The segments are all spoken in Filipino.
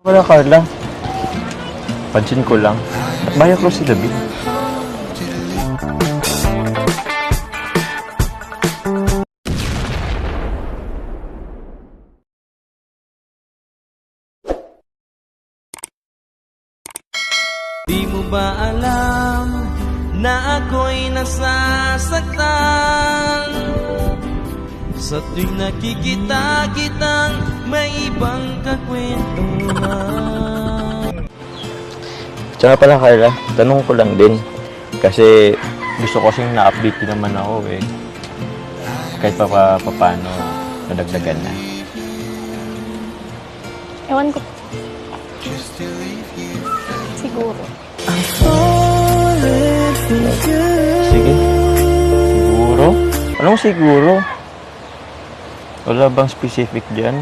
Wala, Carla. Pansin ko lang. At bayak ko si David. Di mo ba alam na ako'y nasasaktan? Sa tuwing nakikita kitang may ibang kakwentuhan. Tsaka pala, Carla, tanong ko lang din. Kasi gusto ko kasing na-update din naman ako eh. Kahit paano nadagdagan na. Ewan ko. Siguro. Sige. Siguro? Anong siguro? Wala bang specific dyan?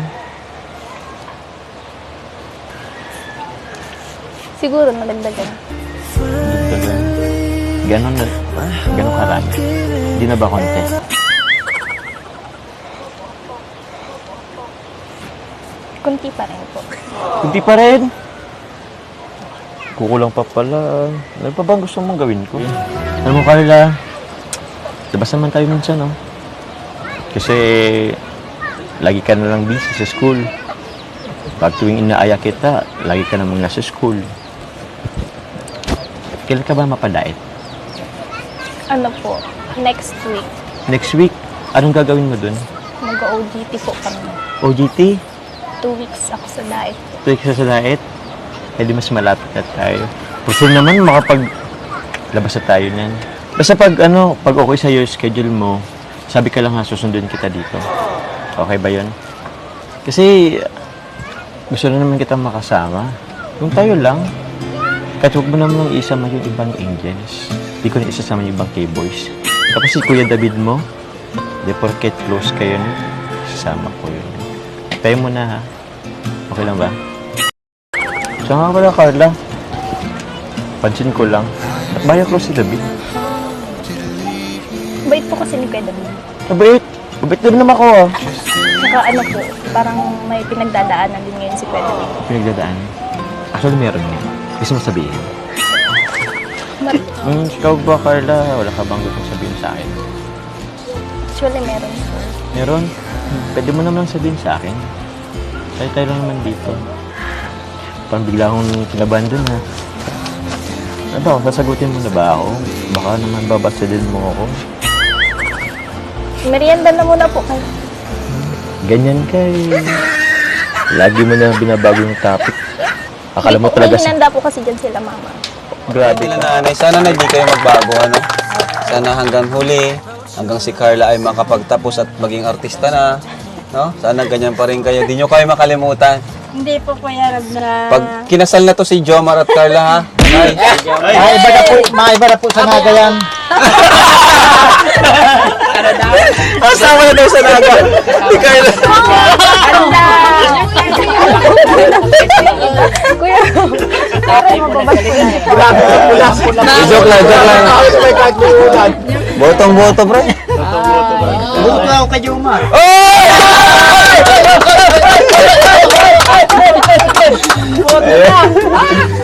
Siguro nadagdagan. Ganon karami. Hindi na ba konti? Kunti pa rin po. Kunti pa rin. Kukulang pa pala. Ano pa bang gusto mong gawin ko? Alam mo, Carla, labas naman tayo minsan, no? Kasi lagi ka na lang busy sa school. Pag tuwing inaaya kita, lagi ka namang nasa school. Kailan ka ba mapadait? Ano po, next week, Next week? Anong gagawin mo dun? mag-OJT po kami. OJT? 2 weeks ako sa diet. 2 weeks na sa diet? Eh di mas malapit na tayo. Puso naman labas na tayo niyan. Basta pag okay sa'yo yung schedule mo, sabi ka lang ha, susundin kita dito. Okay ba yun? Kasi gusto na naman kita makasama. Kung tayo lang, kahit huwag mo naman isama yung ibang angels. Hindi ko na isasama yung ibang K-boys. Tapos si Kuya David mo, di porket close kayo na, sasama ko yun. Tayo mo na ha. Okay lang ba? Saan nga pala, Carla? Pansin ko lang. At bayak ko si David. Bait po kasi ni Kuya David. Mabait! Mabait na rin naman ako ah. Saka ano po, parang may pinagdadaanan din ngayon si Kuya David. Pinagdadaan. Actually, meron nga. Gusto mo sabihin? Ikaw ba, Carla? Wala ka bang gusto sabihin sa akin? Actually, meron po. Meron? Pwede mo naman sabihin sa akin. Tayo lang naman dito. Parang bigla akong kinabahan dun ha. Ano ba? Sasagutin mo na ba ako? Baka naman babasadin mo ako. Merienda na muna po kayo. Ganyan kay. Lagi mo na binabago yung topic. Akala mo talaga May hinanda po kasi dyan sila, mama. Grabe Sila ka. nanay, sana na hindi kayo magbago, ano? Sana hanggang huli, hanggang si Carla ay makapagtapos at maging artista na, no? Sana ganyan pa rin kayo. Di nyo kayo makalimutan. Hindi po Kuya Rab na... Pag kinasal na to si Jomar at Carla, ha? Nay, Maiba na po sa Nagayan. kasama na daw sa naga. Si Carla. Kuya, Joke lang, joke lang. Botong-boto, bro. Buto ako kay Jumar.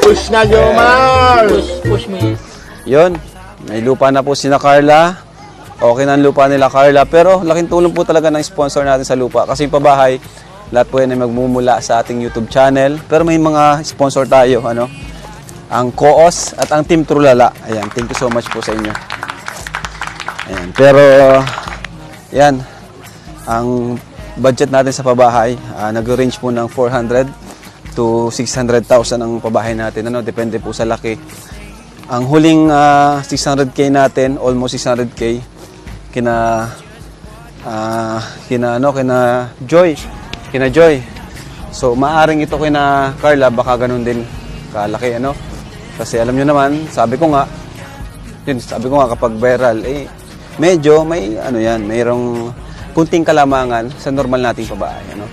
Push na Jumar. Push me. Yun, may lupa na po sina Carla. Okay na ang lupa nila, Carla. Pero laking tulong po talaga ng sponsor natin sa lupa. Kasi yung pabahay, lahat po yan ay magmumula sa ating YouTube channel. Pero may mga sponsor tayo, ano? Ang Koos at ang Team Trulala. Ayan, thank you so much po sa inyo. Ayan, pero, yan, ang budget natin sa pabahay, nag-range po ng 400 to 600,000 ang pabahay natin. Ano? Depende po sa laki. Ang huling 600K natin, almost 600K, kina Joy. So, maaring ito kina Carla, baka ganun din kalaki, ano? Kasi alam nyo naman, sabi ko nga kapag viral, medyo may, mayroong kunting kalamangan sa normal nating pabahay, ano?